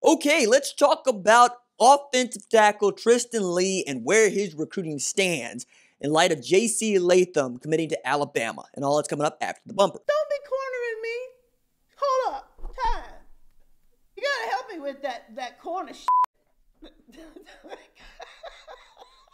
Okay, let's talk about offensive tackle Tristan Leigh and where his recruiting stands in light of J.C. Latham committing to Alabama, and all that's coming up after the bumper. Don't be cornering me. Hold up. Time. You gotta help me with that corner shit.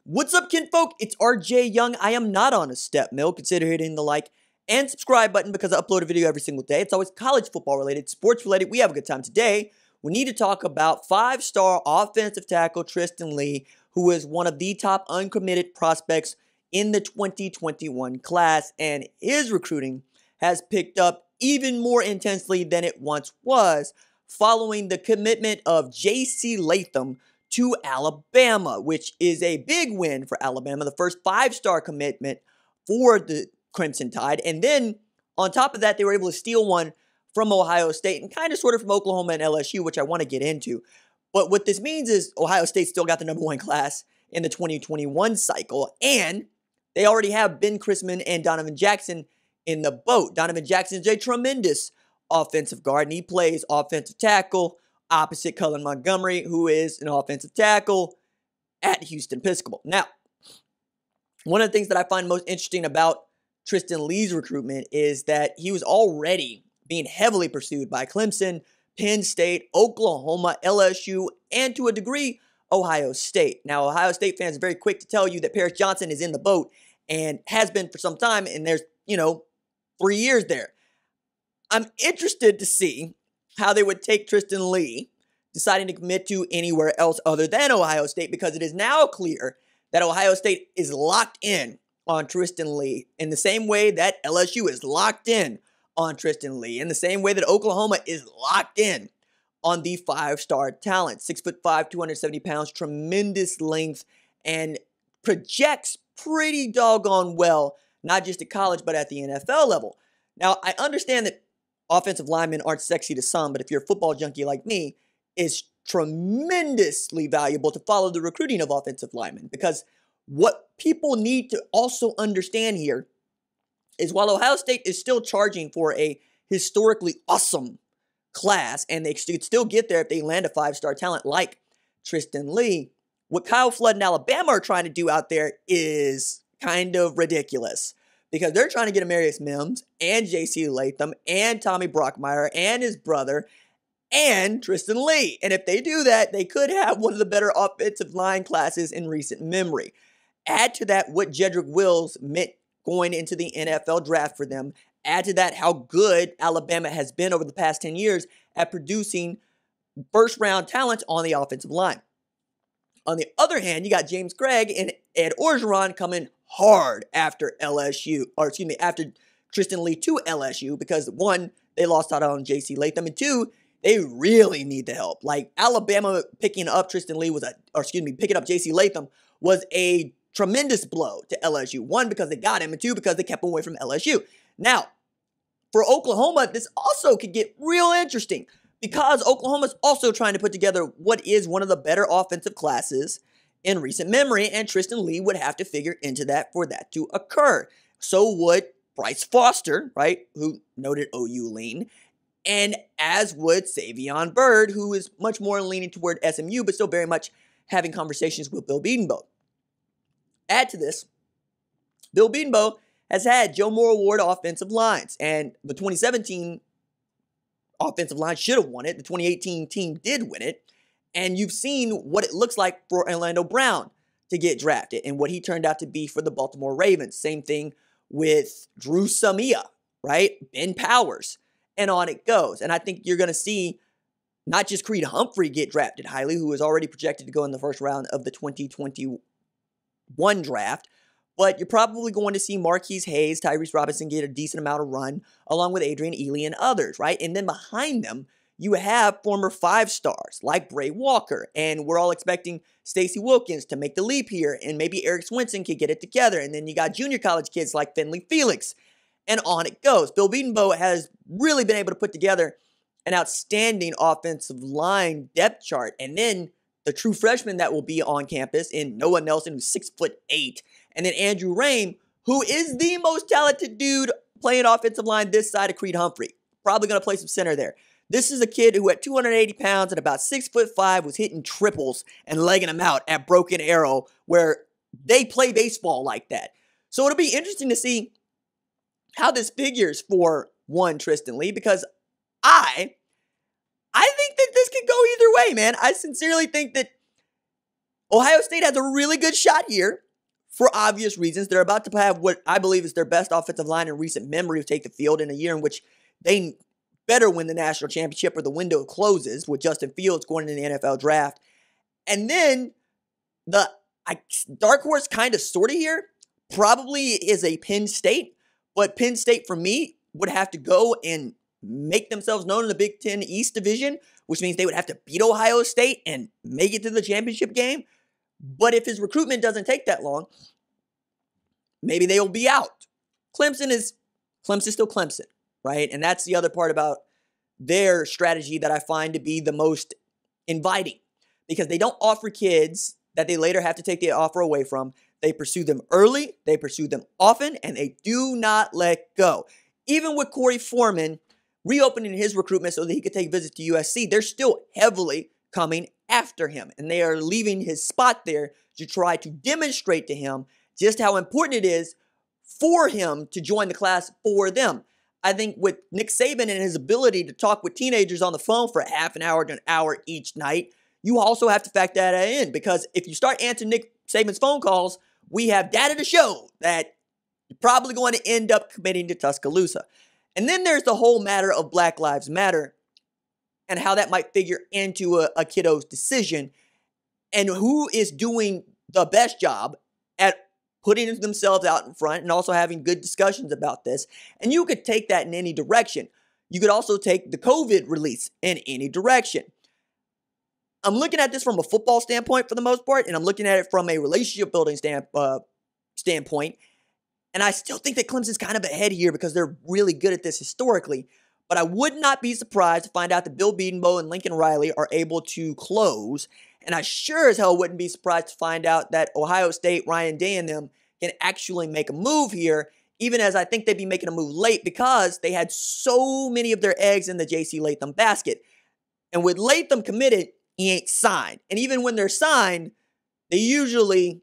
What's up, kinfolk? It's RJ Young. I am not on a step mill. Consider hitting the like and subscribe button because I upload a video every single day. It's always college football related, sports related. We have a good time today. We need to talk about five-star offensive tackle Tristan Leigh, who is one of the top uncommitted prospects in the 2021 class, and his recruiting has picked up even more intensely than it once was following the commitment of J.C. Latham to Alabama, which is a big win for Alabama, the first five-star commitment for the Crimson Tide. And then on top of that, they were able to steal one from Ohio State and kind of sort of from Oklahoma and LSU, which I want to get into. But what this means is Ohio State still got the number one class in the 2021 cycle, and they already have Ben Chrisman and Donovan Jackson in the boat. Donovan Jackson is a tremendous offensive guard, and he plays offensive tackle opposite Cullen Montgomery, who is an offensive tackle at Houston Episcopal. Now, one of the things that I find most interesting about Tristan Leigh's recruitment is that he was already being heavily pursued by Clemson, Penn State, Oklahoma, LSU, and to a degree, Ohio State. Now, Ohio State fans are very quick to tell you that Paris Johnson is in the boat and has been for some time, and there's, 3 years there. I'm interested to see how they would take Tristan Leigh, deciding to commit to anywhere else other than Ohio State, because it is now clear that Ohio State is locked in on Tristan Leigh in the same way that LSU is locked in on Tristan Leigh, in the same way that Oklahoma is locked in on the five-star talent. 6'5", 270 pounds, tremendous length, and projects pretty doggone well, not just at college, but at the NFL level. Now, I understand that offensive linemen aren't sexy to some, but if you're a football junkie like me, it's tremendously valuable to follow the recruiting of offensive linemen, because what people need to also understand here is while Ohio State is still charging for a historically awesome class, and they could still get there if they land a five-star talent like Tristan Leigh, what Kyle Flood and Alabama are trying to do out there is kind of ridiculous, because they're trying to get Amarius Mims and J.C. Latham and Tommy Brockmeyer and his brother and Tristan Leigh. And if they do that, they could have one of the better offensive line classes in recent memory. Add to that what Jedrick Wills meant going into the NFL draft for them. Add to that how good Alabama has been over the past 10 years at producing first-round talent on the offensive line. On the other hand, you got James Craig and Ed Orgeron coming hard after after Tristan Leigh to LSU, because one, they lost out on J.C. Latham, and two, they really need the help. Like, Alabama picking up picking up J.C. Latham was a tremendous blow to LSU. One, because they got him, and two, because they kept him away from LSU. Now, for Oklahoma, this also could get real interesting, because Oklahoma's also trying to put together what is one of the better offensive classes in recent memory, and Tristan Leigh would have to figure into that for that to occur. So would Bryce Foster, right, who noted OU lean, and as would Savion Byrd, who is much more leaning toward SMU, but still very much having conversations with Bill Bedenbaugh. Add to this, Bill Bedenbaugh has had Joe Moore Award offensive lines, and the 2017 offensive line should have won it. The 2018 team did win it, and you've seen what it looks like for Orlando Brown to get drafted and what he turned out to be for the Baltimore Ravens. Same thing with Drew Samia, right? Ben Powers, and on it goes. And I think you're going to see not just Creed Humphrey get drafted highly, who is already projected to go in the first round of the 2021 draft, but you're probably going to see Marquise Hayes, Tyrese Robinson get a decent amount of run, along with Adrian Ely and others, right? And then behind them, you have former five stars like Bray Walker, and we're all expecting Stacey Wilkins to make the leap here, and maybe Eric Swinson could get it together. And then you got junior college kids like Finley Felix, and on it goes. Bill Bedenbaugh has really been able to put together an outstanding offensive line depth chart, and then the true freshman that will be on campus in Noah Nelson, who's 6'8", and then Andrew Rame, who is the most talented dude playing offensive line this side of Creed Humphrey. Probably going to play some center there. This is a kid who at 280 pounds and about 6'5" was hitting triples and legging them out at Broken Arrow, where they play baseball like that. So it'll be interesting to see how this figures for one Tristan Leigh, because I think that this could go either way, man. I sincerely think that Ohio State has a really good shot here for obvious reasons. They're about to have what I believe is their best offensive line in recent memory to take the field in a year in which they better win the national championship or the window closes with Justin Fields going into the NFL draft. And then the dark horse kind of sort of here probably is a Penn State, but Penn State for me would have to go and make themselves known in the Big Ten East Division, which means they would have to beat Ohio State and make it to the championship game. But if his recruitment doesn't take that long, maybe they will be out. Clemson is still Clemson, right? And that's the other part about their strategy that I find to be the most inviting, because they don't offer kids that they later have to take the offer away from. They pursue them early, they pursue them often, and they do not let go. Even with Corey Foreman reopening his recruitment so that he could take visits to USC, they're still heavily coming after him, and they are leaving his spot there to try to demonstrate to him just how important it is for him to join the class for them. I think with Nick Saban and his ability to talk with teenagers on the phone for half an hour to an hour each night, you also have to factor that in, because if you start answering Nick Saban's phone calls, we have data to show that you're probably going to end up committing to Tuscaloosa. And then there's the whole matter of Black Lives Matter and how that might figure into a kiddo's decision, and who is doing the best job at putting themselves out in front and also having good discussions about this. And you could take that in any direction. You could also take the COVID release in any direction. I'm looking at this from a football standpoint for the most part, and I'm looking at it from a relationship building standpoint. And I still think that Clemson's kind of ahead here because they're really good at this historically. But I would not be surprised to find out that Bill Bedenbaugh and Lincoln Riley are able to close. And I sure as hell wouldn't be surprised to find out that Ohio State, Ryan Day and them can actually make a move here, even as I think they'd be making a move late because they had so many of their eggs in the J.C. Latham basket. And with Latham committed, he ain't signed. And even when they're signed, they usually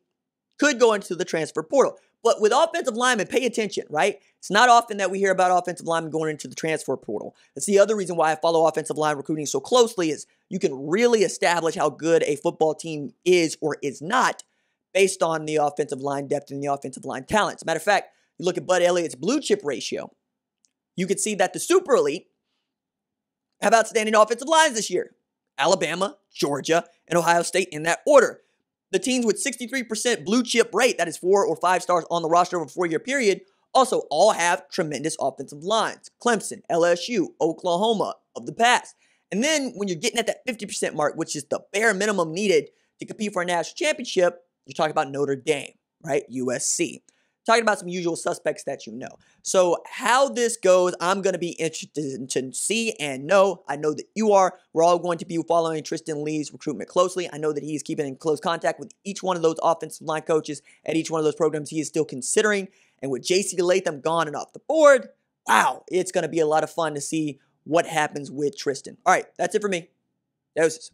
could go into the transfer portal. But with offensive linemen, pay attention, right? It's not often that we hear about offensive linemen going into the transfer portal. That's the other reason why I follow offensive line recruiting so closely, is you can really establish how good a football team is or is not based on the offensive line depth and the offensive line talent. As a matter of fact, you look at Bud Elliott's blue chip ratio, you can see that the super elite have outstanding offensive lines this year. Alabama, Georgia, and Ohio State in that order. The teams with 63% blue chip rate, that is 4 or 5 stars on the roster over a 4-year period, also all have tremendous offensive lines. Clemson, LSU, Oklahoma of the past. And then when you're getting at that 50% mark, which is the bare minimum needed to compete for a national championship, you're talking about Notre Dame, right? USC. Talking about some usual suspects that you know. So how this goes, I'm going to be interested to see and know. I know that you are. We're all going to be following Tristan Leigh's recruitment closely. I know that he is keeping in close contact with each one of those offensive line coaches at each one of those programs he is still considering. And with J.C. Latham gone and off the board, wow, it's going to be a lot of fun to see what happens with Tristan. All right, that's it for me. Doses.